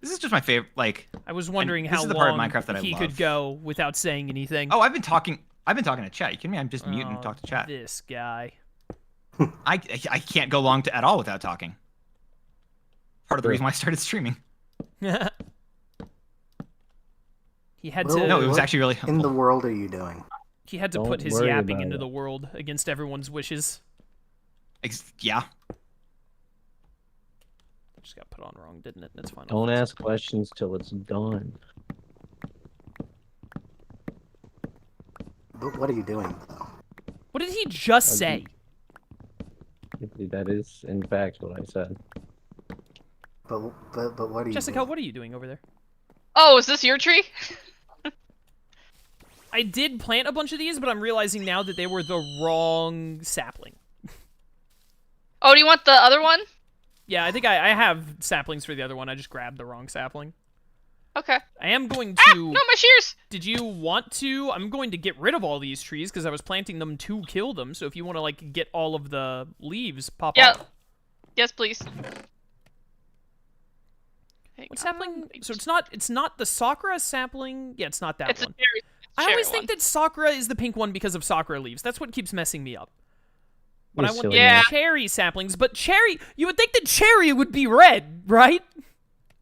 This is just my favorite. Like, I was wondering how this is the part of long Minecraft that I he love. could go without saying anything. Oh, I've been talking to chat. You kidding me? I'm just mute and talk to chat. This guy. I can't go long at all without talking. Part of the reason why I started streaming. He had to. No, it was actually really helpful. In the world are you doing? He had to put his yapping into the world against everyone's wishes. Yeah. Just got put on wrong, didn't it? That's fine. Don't ask questions till it's done. But what are you doing, though? What did he just say? That is, in fact, what I said. But what are you Jessica, doing? what are you doing over there? Oh, is this your tree? I did plant a bunch of these, but I'm realizing now that they were the wrong sapling. Oh, do you want the other one? Yeah, I think I have saplings for the other one. I just grabbed the wrong sapling. Okay. I am going to... Ah! No, my shears! Did you want to... I'm going to get rid of all these trees because I was planting them to kill them. So if you want to, like, get all of the leaves pop up. Yes, please. What sapling? So it's not the Sakura sapling. Yeah, it's not that it's one. It's I always one. think that Sakura is the pink one because of Sakura leaves. That's what keeps messing me up. But I want Yeah. cherry saplings. But cherry, you would think that cherry would be red, right?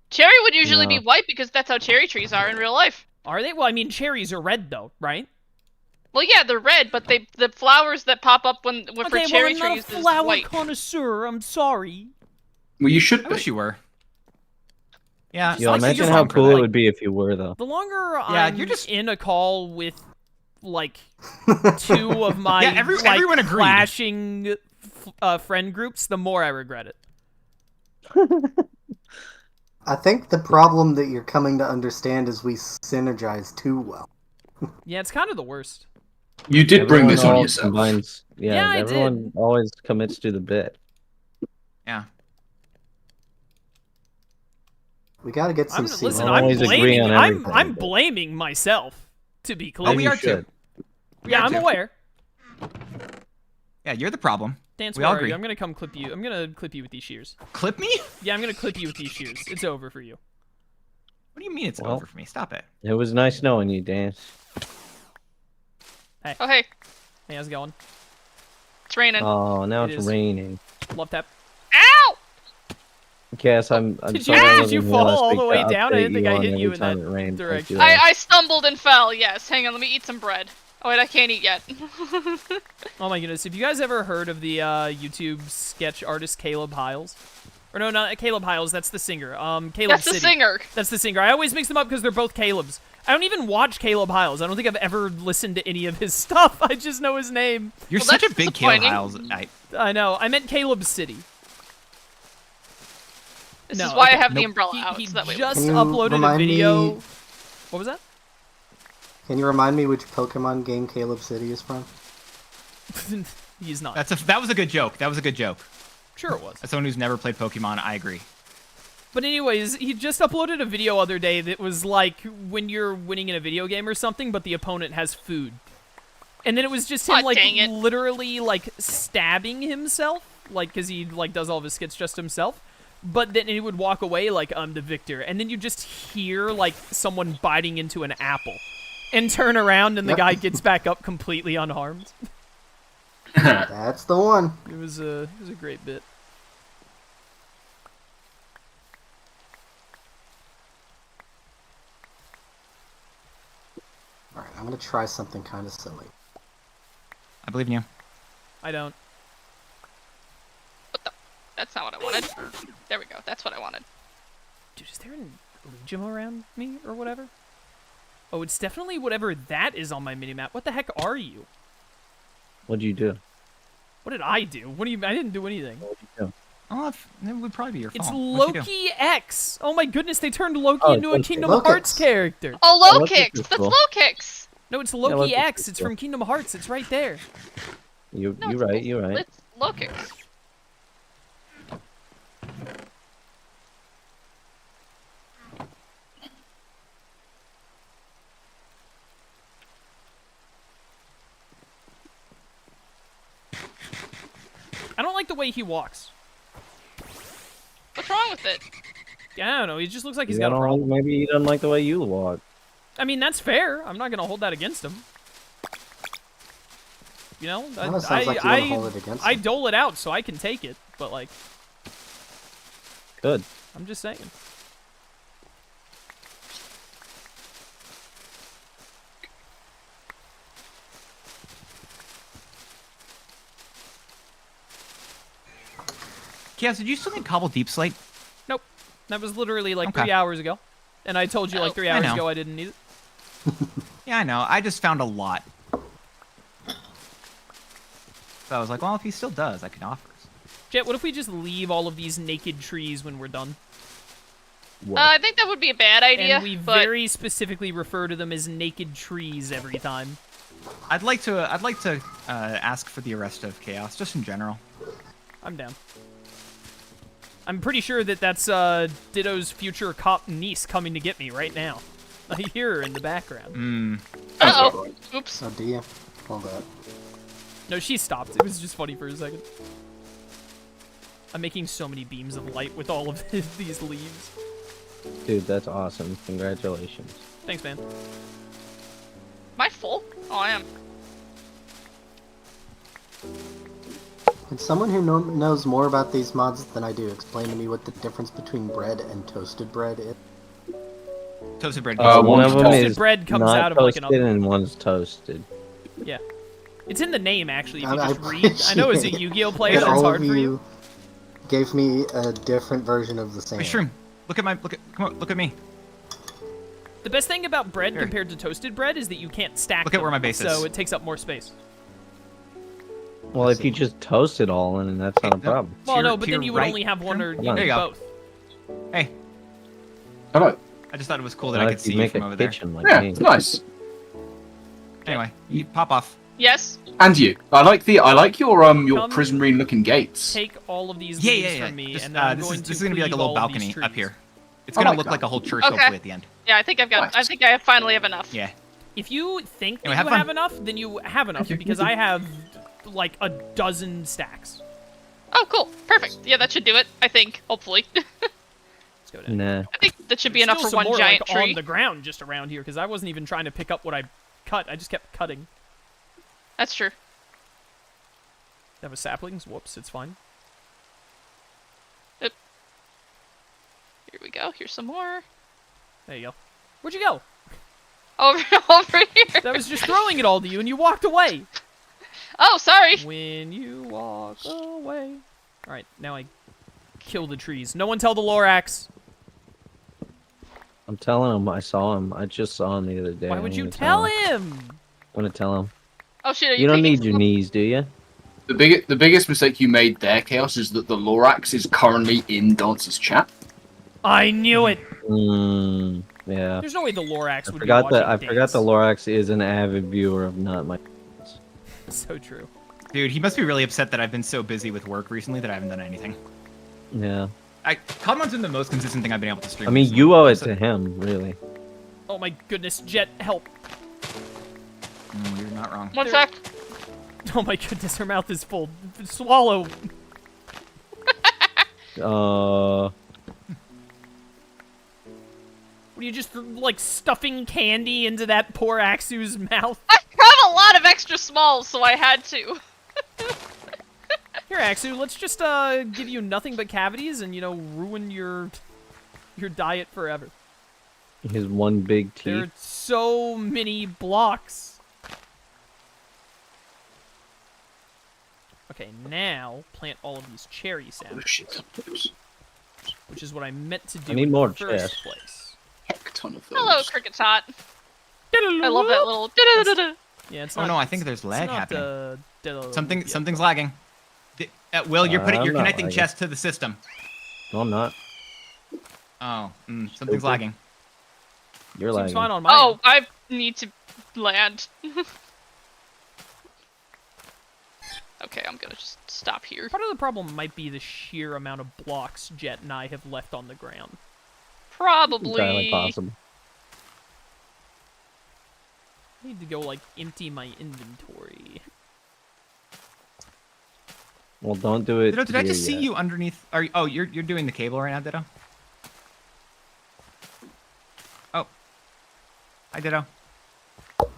Cherry would usually be white because that's how cherry trees are in real life. Are they? Well, I mean, cherries are red though, right? Well, yeah, they're red, but the flowers that pop up when for cherry well, I'm trees not a is flower white. connoisseur. I'm sorry. Well, you should I be. wish you were. Yeah. Yo, imagine how cool it would be if you were, though. The longer I'm you're just in a call with, like, two of my everyone agreed. clashing friend groups, the more I regret it. I think the problem that you're coming to understand is we synergize too well. Yeah, it's kind of the worst. You did bring this on all yourself. Combines, Yeah, I everyone did. always commits to the bit. Yeah. We gotta get some seeds. Listen, We'll always agree on everything. I'm blaming myself, to be clear. Oh, we are too. Yeah, I'm aware. Yeah, you're the problem. Dance, we where all are agree. you? I'm gonna come clip you. I'm gonna clip you with these shears. Clip me? Yeah, I'm gonna clip you with these shears. It's over for you. What do you mean it's over for me? Stop it. It was nice knowing you, Dance. Hey. Oh, hey. Hey, how's it going? It's raining. Oh, now It it's is. raining. Love tap. Ow! Cass, I'm Did sorry. you, I did wasn't you here fall last all week the to way down? I update didn't think I on hit you every in time that it rained. direction. I stumbled and fell, yes. Hang on, let me eat some bread. Oh, wait, I can't eat yet. Oh my goodness, have you guys ever heard of the YouTube sketch artist Caleb Hiles? Or no, not Caleb Hiles, that's the singer. Caleb That's the City. singer. That's the singer. I always mix them up because they're both Caleb's. I don't even watch Caleb Hiles. I don't think I've ever listened to any of his stuff. I just know his name. You're Well, such a that's big Caleb disappointing. Hiles. I know. I meant Caleb City. This No, is why okay, I have the nope. umbrella out. He So that way just Can you uploaded a remind video. me- What was that? Can you remind me which Pokemon game Caleb City is from? He's not. That was a good joke. That was a good joke. Sure it was. As someone who's never played Pokemon, I agree. But anyways, he just uploaded a video other day that was like when you're winning in a video game or something, but the opponent has food. And then it was just him, Aw, like, dang it. literally, like, stabbing himself. Like, because he, like, does all of his skits just himself. But then he would walk away like, I'm the victor. And then you just hear, like, someone biting into an apple. And turn around, and the guy gets back up completely unharmed. That's the one. It was a great bit. Alright, I'm gonna try something kind of silly. I believe in you. I don't. What the? That's not what I wanted. There we go. That's what I wanted. Dude, is there an Legion around me or whatever? Oh, it's definitely whatever that is on my minimap. What the heck are you? What'd you do? What did I do? What do you? I didn't do anything. What'd you do? Oh, it would probably be your It's phone. What'd you do? Loki X. Oh my goodness, they turned Loki Oh, into a Loki. Kingdom Lokix. Hearts character. Oh, low Lokix kicks. is That's cool. low kicks. No, it's Yeah, Loki Lokix X. is It's cool. from Kingdom Hearts. It's right there. You're it's- right. You're right. It's low kicks. I don't like the way he walks. What's wrong with it? I don't know. He just looks like he's You got a don't- problem. Maybe he doesn't like the way you walk. I mean, that's fair. I'm not gonna hold that against him. You know, Kinda sounds like you wanna hold it against I him. dole it out so I can take it, but like, Good. I'm just saying. Chaos, did you still need Cobble Deep Slate? Nope. That was literally like Okay. 3 hours ago. And I told you like 3 I hours know. ago I didn't need it. Yeah, I know. I just found a lot. So I was like, well, if he still does, I can offer. Jet, what if we just leave all of these naked trees when we're done? What? I think that would be a bad idea. And we but very specifically refer to them as naked trees every time. I'd like to ask for the arrest of Chaos, just in general. I'm down. I'm pretty sure that that's Ditto's future cop niece coming to get me right now. I hear her in the background. Uh-oh. Oops. Oh, do you? Hold up. No, she stopped. It was just funny for a second. I'm making so many beams of light with all of these leaves. Dude, that's awesome. Congratulations. Thanks, man. Am I full? Oh, I am. Can someone who knows more about these mods than I do explain to me what the difference between bread and toasted bread is? Toasted bread. Uh, One of them Toasted is bread comes not out of, like, an toasted oven. and one's toasted. Yeah. It's in the name, actually, if you I just read. I know as a appreciate Yu-Gi-Oh player, that that's all hard of for you. you gave me a different version of the same. Hey, Shroom, come on, look at me. The best thing about bread Here. compared to toasted bread is that you can't stack Look at them, where my base is. so it takes up more space. Well, if you just toast it all, then that's not a no. problem. Well, To no, your- but to then your you would right, only have one, or Come you on. need There you go. both. Hey, Hello. I just thought it was cool that Not I could if see you make from a over there. kitchen like Yeah, me. it's nice. Anyway, you pop off. Yes. And you. I like your Come prison marine looking gates. Take all of these Yeah, leaves yeah, yeah. from me, Just, and then I'm this going is to this is gonna be like a cleave little all of these balcony up trees. here. It's I gonna like look that. like a whole church, Okay. hopefully, at the end. Yeah, I think I finally have enough. Yeah. If you think that Anyway, you have fun. have enough, then you have enough, because I have like a dozen stacks. Oh, cool. Perfect. Yeah, that should do it. I think. Hopefully. Let's go down. Nah. I think that should be There's enough still for some one more, giant like, tree. on the ground just around here, because I wasn't even trying to pick up what I cut. I just kept cutting. That's true. That was saplings. Whoops, it's fine. Here we go. Here's some more. There you go. Where'd you go? Over here. That was just throwing it all to you, and you walked away. Oh, sorry. When you walk away. All right, now I kill the trees. No one tell the Lorax. I'm telling him I saw him. I just saw him the other day. Why I'm would you gonna tell him? him? I'm gonna tell him. Oh shit. Are You don't taking need your some- knees, do you? The biggest mistake you made there, Chaos, is that the Lorax is currently in Dance's chat. I knew it. Yeah. There's no way the Lorax I would forgot be that. watching I forgot the dance. Lorax is an avid viewer of Not My. So true. Dude, he must be really upset that I've been so busy with work recently that I haven't done anything. Yeah. Codmon's been the most consistent thing I've been able to stream. I mean, recently. you owe it So- to him, really. Oh my goodness, Jet, help. You're not wrong. One sec. Oh my goodness, her mouth is full. Swallow. Uh. What are you just like stuffing candy into that poor Axu's mouth? I have a lot of extra smalls, so I had to. Here, Axu, let's just give you nothing but cavities and, you know, ruin your diet forever. His one big There are teeth. so many blocks. Okay, now plant all of these cherry Oh saplings, shit. which is what I meant to do I need in more the first chests. place. Heck ton of those. Hello, Cricket Tot. I love that little. Yeah, it's Oh not, no, I think there's it's lag not, happening. yeah. Something's lagging. Will, you're I'm not connecting lagging. chest to the system. No, I'm not. Oh, something's Stupid. lagging. You're Seems lagging. fine on my Oh, end. I need to land. Okay, I'm gonna just stop here. Part of the problem might be the sheer amount of blocks Jet and I have left on the ground. Probably. Entirely possible. I need to go, like, empty my inventory. Well, don't do it. Ditto, did I here just see yet. you underneath? You're doing the cable right now, Ditto? Hi, Ditto.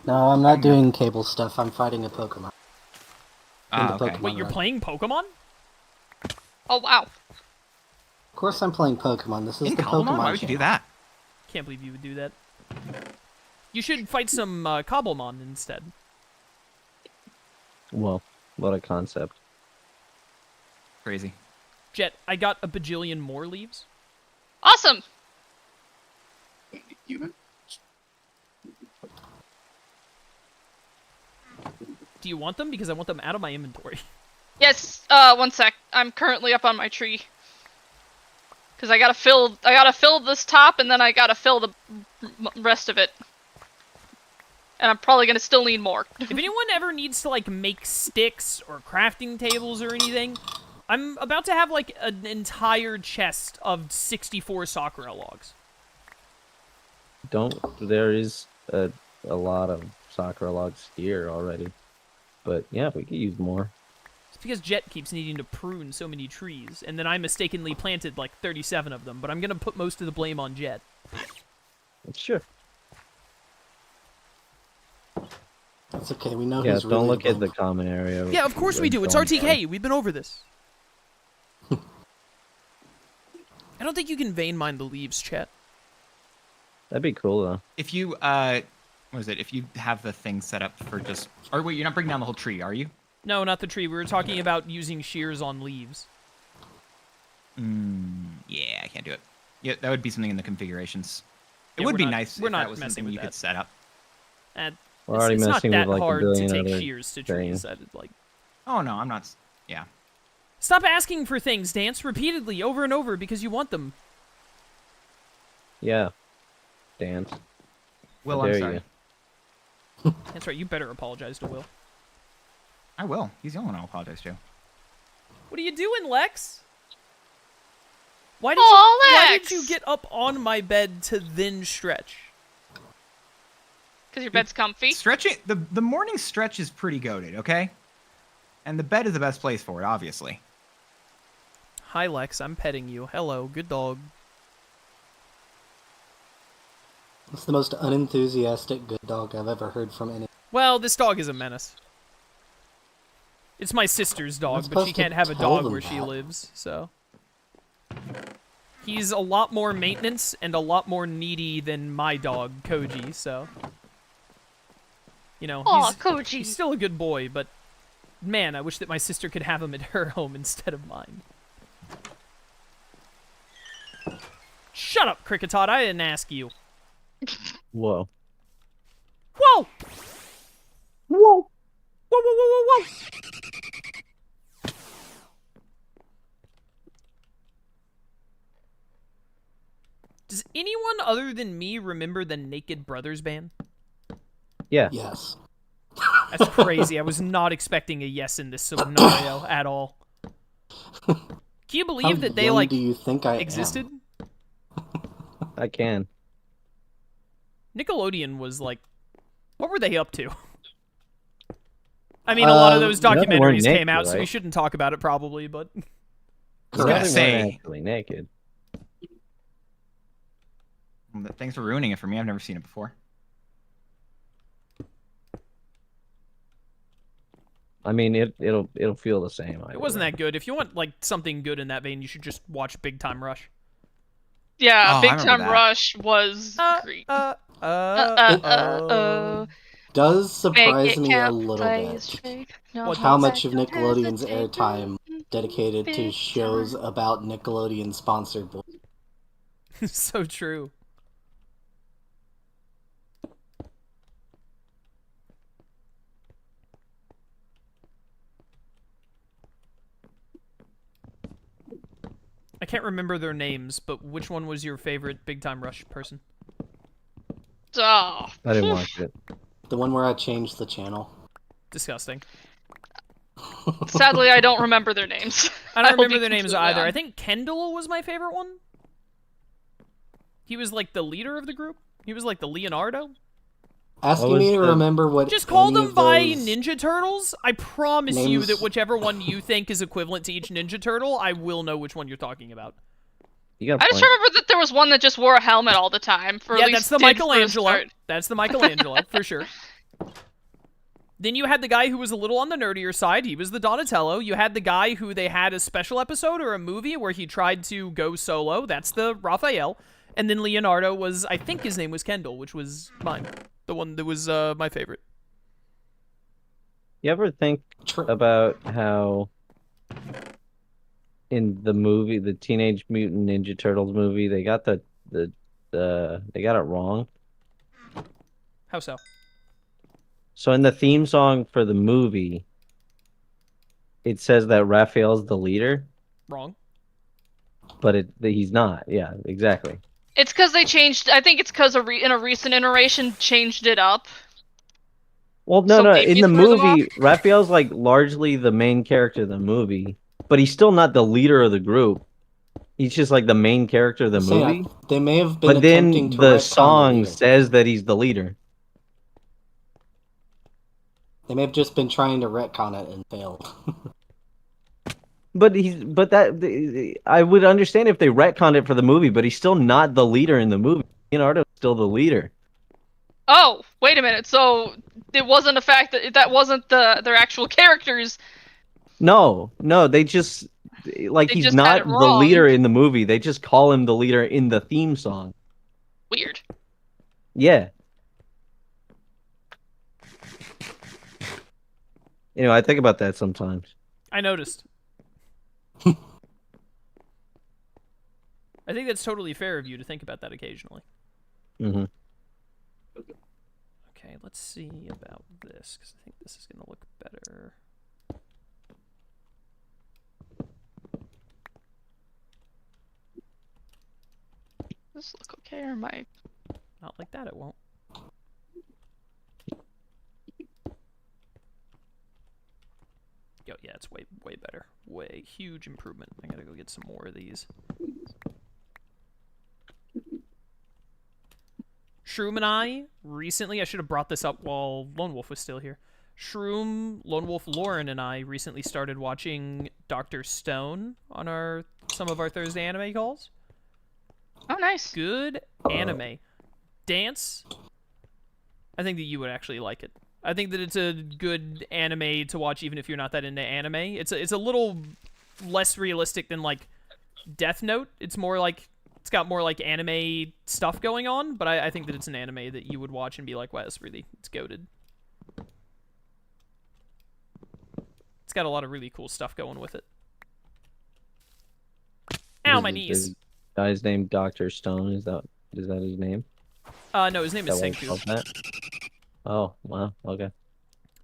No, I'm not doing cable stuff. I'm fighting a Pokemon. Ah, the okay. Pokemon Wait, you're run. playing Pokemon? Oh wow. Of course I'm playing Pokemon. This is In the Cobblemon? Pokemon Why would you do channel. that? Can't believe you would do that. You should fight some Cobblemon instead. Well, what a concept. Crazy. Jet, I got a bajillion more leaves. Awesome. Human. Do you want them? Because I want them out of my inventory. Yes. 1 sec. I'm currently up on my tree. Cause I gotta fill this top, and then I gotta fill the rest of it. And I'm probably gonna still need more. If anyone ever needs to, like, make sticks or crafting tables or anything, I'm about to have, like, an entire chest of 64 Sakura logs. There is a lot of Sakura logs here already. But yeah, we could use more. It's because Jet keeps needing to prune so many trees, and then I mistakenly planted, like, 37 of them, but I'm gonna put most of the blame on Jet. Sure. It's okay. We know Yeah, who's really don't look to at the blame. common area. Yeah, of course we do. It's RTK. We've been over this. I don't think you can vein mine the leaves, Chet. That'd be cool though. If you, what is it? If you have the thing set up for just... Or wait, you're not bringing down the whole tree, are you? No, not the tree. We were talking about using shears on leaves. Yeah, I can't do it. Yeah, that would be something in the configurations. It Yeah, would we're be not- nice we're if not that was messing something with you that. could set up. We're already It's not messing that with like hard a to billion take other shears to things. trees. Like, Oh, no, I'm not... Yeah. stop asking for things, Dance, repeatedly, over and over, because you want them. Yeah. Dance. Will, How I'm dare sorry. you. That's right. You better apologize to Will. I will. He's the only one I'll apologize to. What are you doing, Lex? Why Aw, did Lex! you get up on my bed to then stretch? Cause your bed's comfy. Stretching... The morning stretch is pretty goated, okay? And the bed is the best place for it, obviously. Hi, Lex. I'm petting you. Hello. Good dog. It's the most unenthusiastic good dog I've ever heard from any. Well, this dog is a menace. It's my sister's You're dog, not but she supposed to can't have a tell dog them where she that. lives, so... He's a lot more maintenance and a lot more needy than my dog, Koji, so... You know, Aw, he's Koji. still a good boy, but... Man, I wish that my sister could have him at her home instead of mine. Shut up, Cricketot, I didn't ask you. Whoa. Whoa! Whoa. Whoa, whoa, whoa, whoa, whoa! Does anyone other than me remember the Naked Brothers band? Yeah. Yes. That's crazy. I was not expecting a yes in this scenario at all. Can you How believe that they, young like, do you think I existed? I can. Nickelodeon was, like... What were they up to? I mean, a lot of those they weren't documentaries naked, came out, so we right? shouldn't talk about it probably, but... I was gonna They weren't say... actually naked. Thanks for ruining it for me. I've never seen it before. I mean, it'll feel the same. It wasn't that good. If you want, like, something good in that vein, you should just watch Big Time Rush. Yeah, Oh, I Big remember Time that. Rush was great. Does surprise Make it me a count, little play bit it straight. No What how hold much back, of don't Nickelodeon's hesitate. airtime dedicated to Big shows time. about Nickelodeon sponsored boys. So true. I can't remember their names, but which one was your favorite Big Time Rush person? Oh. I didn't watch it. The one where I changed the channel. Disgusting. Sadly, I don't remember their names. I don't will remember be their names completely either. I honest. think Kendall was my favorite one. He was like the leader of the group. He was like the Leonardo. Asking What me was to the- remember what Just call any them of by those- Ninja Turtles. I promise you names- that whichever one you think is equivalent to each Ninja Turtle, I will know which one you're talking about. You got I a just point. remember that there was one that just wore a helmet all the time. For Yeah, at least that's the did for a Michelangelo. start. That's the Michelangelo, for sure. Then you had the guy who was a little on the nerdier side. He was the Donatello. You had the guy who they had a special episode or a movie where he tried to go solo. That's the Raphael. And then Leonardo was, I think his name was Kendall, which was mine. The one that was my favorite. You ever think about how in the movie, the Teenage Mutant Ninja Turtles movie, they got they got it wrong? How so? So in the theme song for the movie, it says that Raphael's the leader, Wrong. but he's not. Yeah, exactly. It's because they changed. I think it's because in a recent iteration changed it up. Well, no, So no. maybe In the threw them movie, Raphael's like largely the main character of the movie, but he's still not the leader of the group. He's just like the main character of the So, yeah, movie. they may have been But attempting then to the retcon song leader. says that he's the leader. They may have just been trying to retcon it and failed. But I would understand if they retconned it for the movie, but he's still not the leader in the movie. Leonardo's still the leader. Oh, wait a minute. So it wasn't a fact that wasn't their actual characters. No, they just like They he's just had not it the wrong. leader in the movie. They just call him the leader in the theme song. Weird. Yeah. I think about that sometimes. I noticed. I think that's totally fair of you to think about that occasionally. Mm-hmm. Okay, let's see about this, because I think this is going to look better. Does this look okay, or am I? Not like that, it won't. Yo, yeah, it's way better. Way huge improvement. I gotta go get some more of these. Shroom and I recently, I should have brought this up while Lone Wolf was still here. Shroom, Lone Wolf, Lauren, and I recently started watching Dr. Stone on some of our Thursday anime calls. Oh, nice. Good anime. Dance. I think that you would actually like it. I think that it's a good anime to watch even if you're not that into anime. It's a little less realistic than like Death Note. It's got more like anime stuff going on, but I think that it's an anime that you would watch and be like, wow, it's goated. It's got a lot of really cool stuff going with it. Ow, my knees. The guy's named Dr. Stone. Is that his name? No, his name is Is that why it's Senku. called that? Oh, wow. Okay.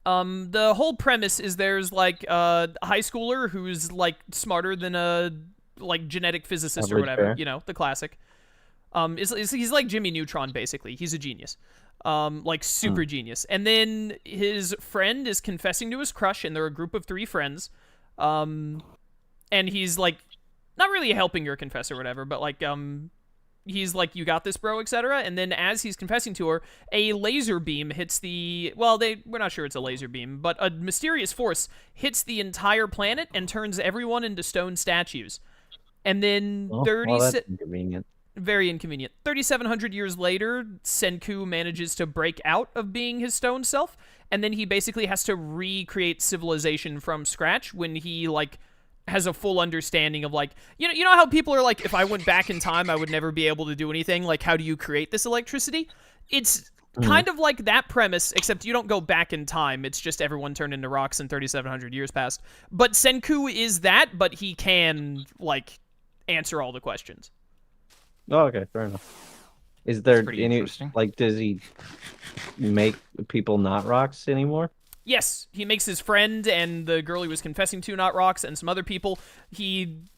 The whole premise is there's like a high schooler who's like smarter than a like genetic physicist or Average whatever, bear. you know, the classic. He's like Jimmy Neutron basically. He's a genius. Like super genius. And then his friend is confessing to his crush, and they're a group of 3 friends. And he's like not really helping her confess or whatever, but like he's like, you got this, bro, etc. And then as he's confessing to her, a laser beam hits we're not sure it's a laser beam, but a mysterious force hits the entire planet and turns everyone into stone statues. And then Well, that's inconvenient. very inconvenient. 3,700 years later, Senku manages to break out of being his stone self, and then he basically has to recreate civilization from scratch when he like has a full understanding of like, you know how people are like, if I went back in time, I would never be able to do anything. Like, how do you create this electricity? It's kind of like that premise, except you don't go back in time. It's just everyone turned into rocks and 3,700 years passed. But Senku is that, but he can like answer all the questions. Oh, okay, fair enough. Is there pretty any interesting. like? Does he make people not rocks anymore? Yes, he makes his friend and the girl he was confessing to not rocks, and some other people.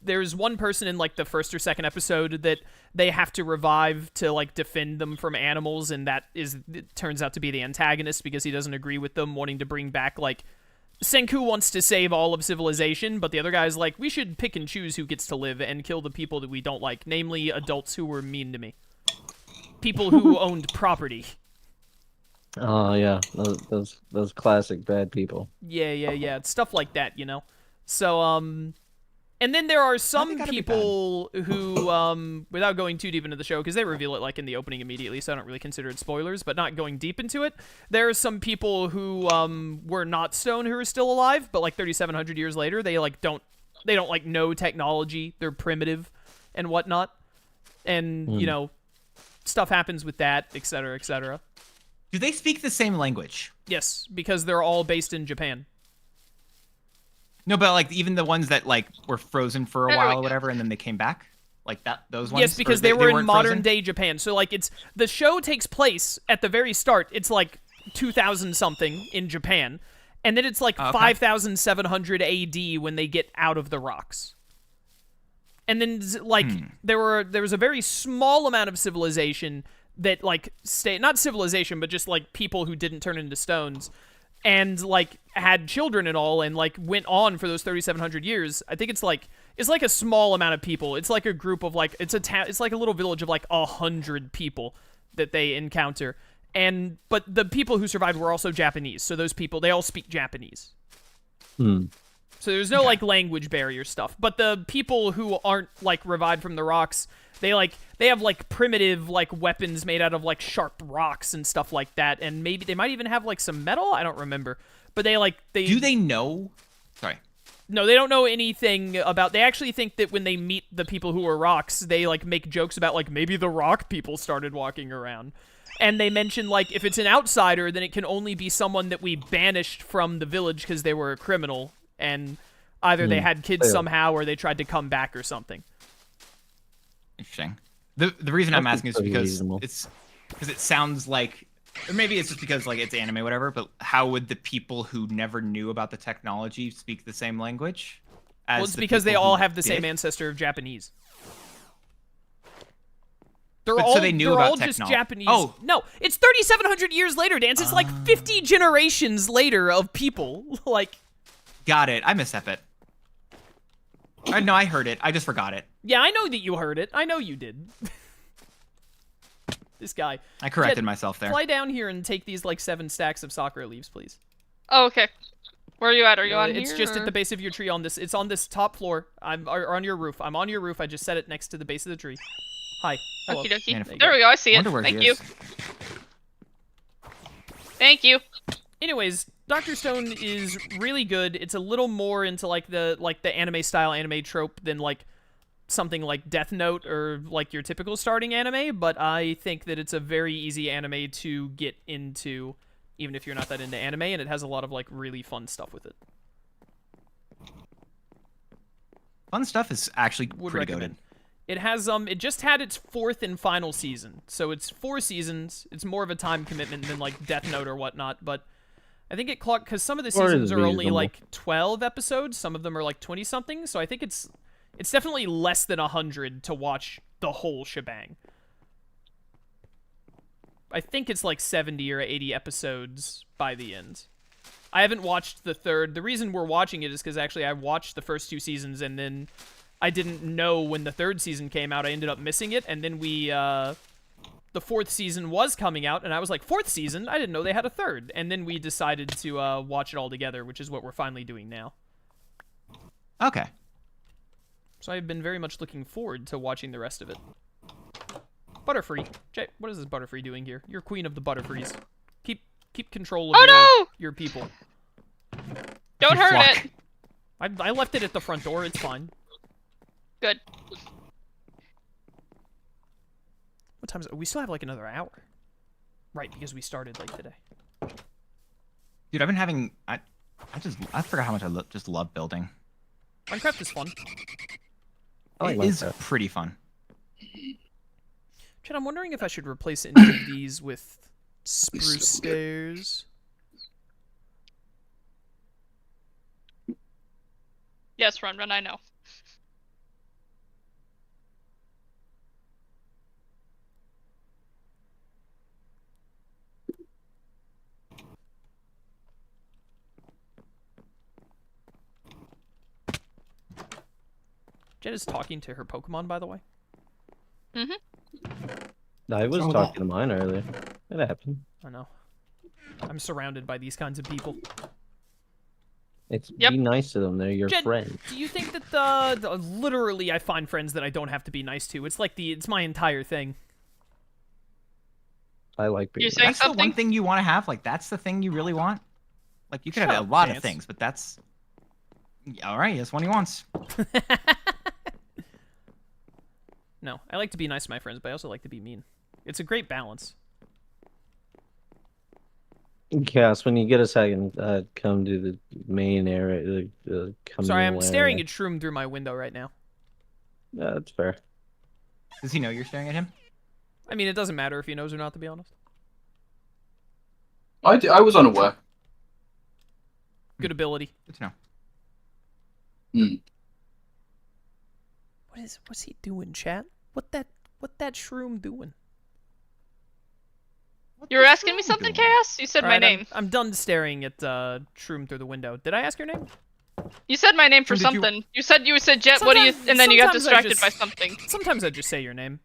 There's one person in like the first or second episode that they have to revive to like defend them from animals, and it turns out to be the antagonist because he doesn't agree with them wanting to bring back like Senku wants to save all of civilization, but the other guy's like, we should pick and choose who gets to live and kill the people that we don't like, namely adults who were mean to me. People who owned property. Oh yeah, those classic bad people. Yeah. It's stuff like that, you know? So, and then there are some gotta be people who without going too deep into the show, because they reveal it like in the opening immediately, so I don't really consider it spoilers, but not going deep into it, there are some people who were not stone who are still alive, but like 3,700 years later, they don't like know technology, they're primitive and whatnot, and you know, stuff happens with that, etc., etc. Do they speak the same language? Yes, because they're all based in Japan. No, but like even the ones that like were frozen for a There we while go. or whatever, and then they came back, like those ones. Yes, because Or they were in weren't modern frozen? day Japan. So like the show takes place at the very start. It's like 2000 something in Japan, and then it's like Okay. 5700 AD when they get out of the rocks. And then like there was a very small amount of civilization that like not civilization, but just like people who didn't turn into stones and like had children and all, and like went on for those 3,700 years. I think it's like a small amount of people. It's like a group of like it's like a little village of like 100 people that they encounter. But the people who survived were also Japanese, so those people, they all speak Japanese. So there's no like language barrier stuff. But the people who aren't like revived from the rocks, they have like primitive like weapons made out of like sharp rocks and stuff like that, and maybe they might even have like some metal. I don't remember. But Do they know? Sorry. No, they don't know anything about. They actually think that when they meet the people who are rocks, they like make jokes about like maybe the rock people started walking around. And they mention like if it's an outsider, then it can only be someone that we banished from the village because they were a criminal, and either they had kids somehow or they tried to come back or something. Interesting. The reason I'm That's asking is pretty because reasonable. it sounds like, or maybe it's just because like it's anime, whatever. But how would the people who never knew about the technology speak the same language? As Well, it's the because they people all who have the same did? ancestor of Japanese. So they knew they're about all just technology. Japanese. Oh. No, it's 3,700 years later, Dance. It's like 50 generations later of people. Like, Got it. I missed that bit. No, I heard it. I just forgot it. yeah, I know that you heard it. I know you did. This guy. I corrected Jet, myself there. Fly down here and take these like 7 stacks of sakura leaves, please. Oh, okay. Where are you at? Are you on It's here? just or- at the base of your tree on this. It's on this top floor. Or on your roof. I'm on your roof. I just set it next to the base of the tree. Hi. Hello. Okie dokie. Man, if- There we go. I see it. Wonder where Thank he you. is. Thank you. Anyways, Dr. Stone is really good. It's a little more into like the anime style anime trope than like something like Death Note or like your typical starting anime, but I think that it's a very easy anime to get into even if you're not that into anime, and it has a lot of like really fun stuff with it. Fun stuff is actually Would pretty recommend. goated. It has it just had its 4th and final season, so it's 4 seasons. It's more of a time commitment than like Death Note or whatnot, but I think it clocked because some of the Or is seasons are only reasonable. like 12 episodes. Some of them are like 20 something. So I think it's definitely less than 100 to watch the whole shebang. I think it's like 70 or 80 episodes by the end. I haven't watched the 3rd. The reason we're watching it is because actually I watched the first 2 seasons and then I didn't know when the 3rd season came out. I ended up missing it, and then the 4th season was coming out, and I was like, 4th season? I didn't know they had a 3rd. And then we decided to watch it all together, which is what we're finally doing now. Okay. So I've been very much looking forward to watching the rest of it. Butterfree. Jay, what is this Butterfree doing here? You're queen of the Butterfrees. Keep control of your people. Don't hurt Fuck. it. I left it at the front door. It's fine. Good. What time is it? We still have like another hour. Right, because we started late today. Dude, I've been having I forgot how much I just love building. Minecraft is fun. I It like is Minecraft. pretty fun. Chad, I'm wondering if I should replace any of these with spruce stairs. Yes, run, I know. Jed is talking to her Pokemon, by the way. I was wrong with talking that? to mine earlier. It happened. I know. I'm surrounded by these kinds of people. It's Yep. be nice to them. They're your Jen, friend. do you think that literally I find friends that I don't have to be nice to? It's like it's my entire thing. I like being. You're saying That's the something? one thing you want to have. Like that's the thing you really want. Like you could Shut have up, a lot Vance. of things, but that's all right. That's one he wants. No, I like to be nice to my friends, but I also like to be mean. It's a great balance. Chaos, when you get a second, come to the main area. Sorry, I'm staring area. at Shroom through my window right now. Yeah, that's fair. Does he know you're staring at him? I mean, it doesn't matter if he knows or not, to be honest. I was unaware. Good ability. Good to know. What's he doing, chat? What that Shroom doing? You were asking me something, Chaos? You said my Alright, name. I'm done staring at Shroom through the window. Did I ask your name? You said my name for Did you- something. You said Jet. What do you? And then you got Sometimes I distracted just- by something. Sometimes I just say your name.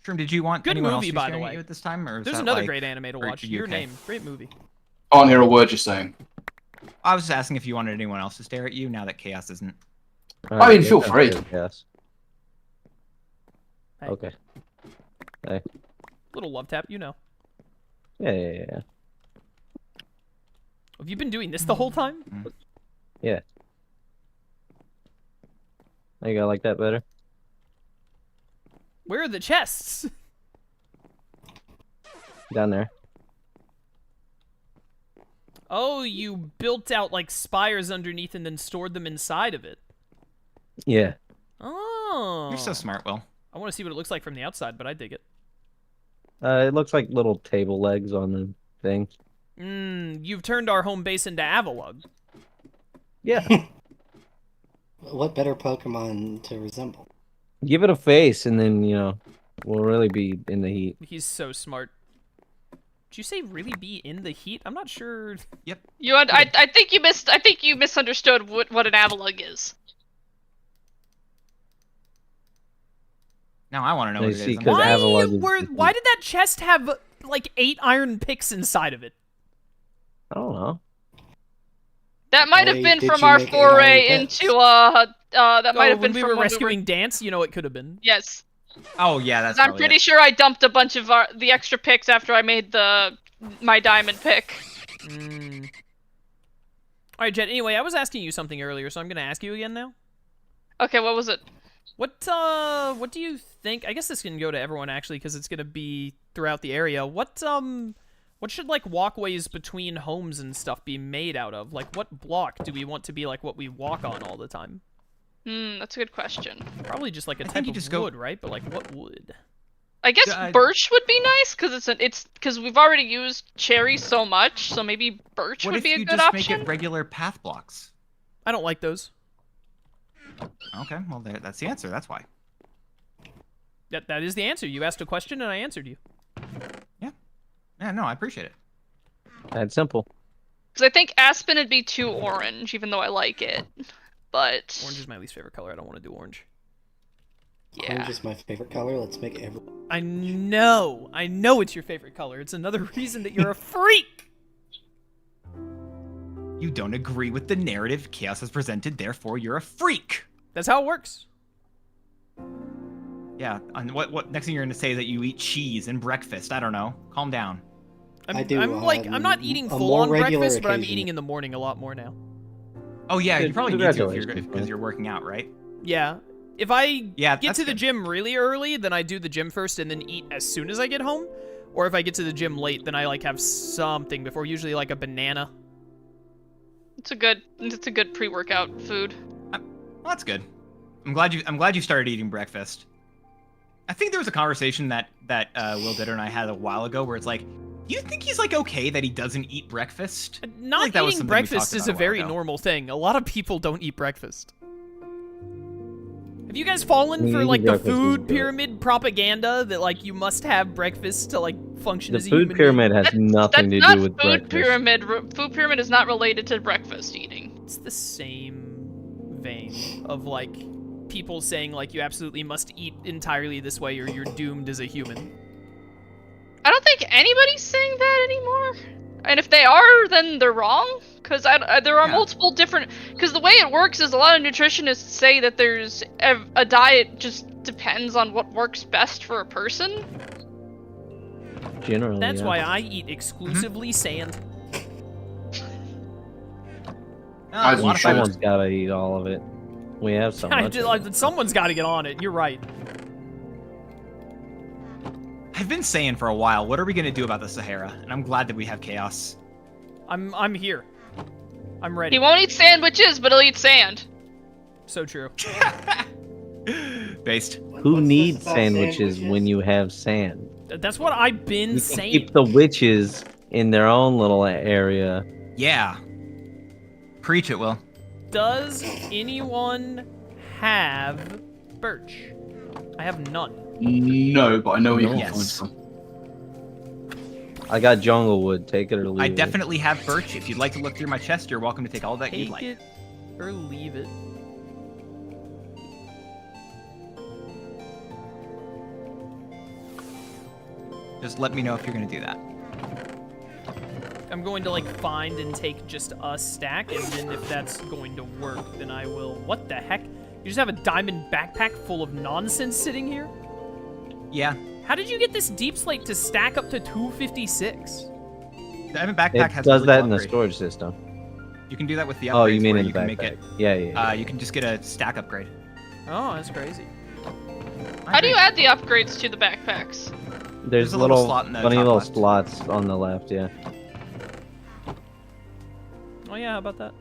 Shroom, did you want Good anyone movie, else to be by the staring way. at you at this time, or is There's that, another like, great anime to or watch. are you Your okay? Name. Great movie. I can't hear a word you're saying. I was just asking if you wanted anyone else to stare at you now that Chaos isn't. I mean, feel free. Yes. Hey. Okay. Little love tap, you know. Yeah. Have you been doing this the whole time? I think I like that better. Where are the chests? Down there. Oh, you built out like spires underneath and then stored them inside of it. Yeah. Oh. You're so smart, Will. I want to see what it looks like from the outside, but I dig it. It looks like little table legs on the thing. You've turned our home base into Avalug. Yeah. What better Pokemon to resemble? Give it a face, and then we'll really be in the heat. He's so smart. Did you say really be in the heat? I'm not sure. Yep. I think you missed. I think you misunderstood what an Avalug is. Now I want to know I what it see, is. 'cause Why, Avalug is- why did that chest have like 8 iron picks inside of it? I don't know. That might have Why been did from you our make 8 foray iron picks? into that might have when been we from were when rescuing Dance. You know, it could have been. Yes. Oh yeah, that's. I'm probably pretty it. sure I dumped a bunch of the extra picks after I made my diamond pick. All right, Jet. Anyway, I was asking you something earlier, so I'm gonna ask you again now. Okay, what was it? What do you think? I guess this can go to everyone actually, because it's gonna be throughout the area. What should like walkways between homes and stuff be made out of? Like, what block do we want to be like what we walk on all the time? That's a good question. Probably just like a I type think you of just go- wood, right? But like, what wood? I guess Yeah, birch would be nice because because we've already used cherry so much, so maybe birch What would if be a you good just option. make it regular path blocks? I don't like those. Okay, well that's the answer. That's why. That is the answer. You asked a question and I answered you. Yeah, no, I appreciate it. That's simple. Because I think aspen would be too orange, even though I like it. But Orange is my least favorite color. I don't want to do orange. yeah, Orange is my favorite color. Let's make every. I know it's your favorite color. It's another reason that you're a freak. You don't agree with the narrative Chaos has presented, therefore you're a freak. That's how it works. Yeah, and what next thing you're gonna say is that you eat cheese and breakfast? I don't know. Calm down. I'm, I do, I'm not eating a full more on regular breakfast, but I'm occasion. eating in the morning a lot more now. Oh yeah, you Good- probably need to if you're congratulations, because man. you're working out, right? Yeah. If I Yeah, get that's to the good. gym really early, then I do the gym first and then eat as soon as I get home. Or if I get to the gym late, then I like have something before, usually like a banana. it's a good pre-workout food. Well, that's good. I'm glad you started eating breakfast. I think there was a conversation that Will Ditter and I had a while ago where it's like, do you think he's like okay that he doesn't eat breakfast? Not like that was eating something we breakfast talked is about a a while very ago. normal thing. A lot of people don't eat breakfast. Have you guys fallen Me for eating like the breakfast is food good. pyramid propaganda that like you must have breakfast to like function The as a food human pyramid has nothing to That's not do with food breakfast. pyramid. Food pyramid is not related to breakfast eating. being? It's the same vein of like people saying like you absolutely must eat entirely this way or you're doomed as a human. I don't think anybody's saying that anymore. And if they are, then they're wrong. Because there are Yeah. multiple different. Because the way it works is a lot of nutritionists say that there's a diet just depends on what works best for a person. Generally, That's yeah. why I eat exclusively sand. As a you lot of should. food. Someone's gotta eat all of it. We have so much. Someone's got to get on it. You're right. I've been saying for a while, what are we gonna do about the Sahara? And I'm glad that we have chaos. I'm here. I'm ready. He won't eat sandwiches, but he'll eat sand. So true. Based. Who needs sandwiches when you have sand? That's what I've been You can saying. keep the witches in their own little area. Yeah. Preach it, Will. Does anyone have birch? I have none. No, but I know where you can Yes. find some. I got jungle wood. Take it or leave I it. definitely have birch. If you'd like to look through my chest, you're welcome to take all that you'd Take like. it or leave it. Just let me know if you're gonna do that. I'm going to like find and take just a stack, and then if that's going to work, then I will. What the heck? You just have a diamond backpack full of nonsense sitting here? Yeah. How did you get this deep slate to stack up to 256? The Diamond backpack It has does really that cool in the upgrade. storage system. You can do that with the upgrades. Oh, you mean where in the you can make backpack? it. Yeah, yeah. You can just get a stack upgrade. Oh, that's crazy. How do you add the upgrades to the backpacks? There's a little little slot in the funny top little left. slots on the left. Yeah. Oh yeah, how about that?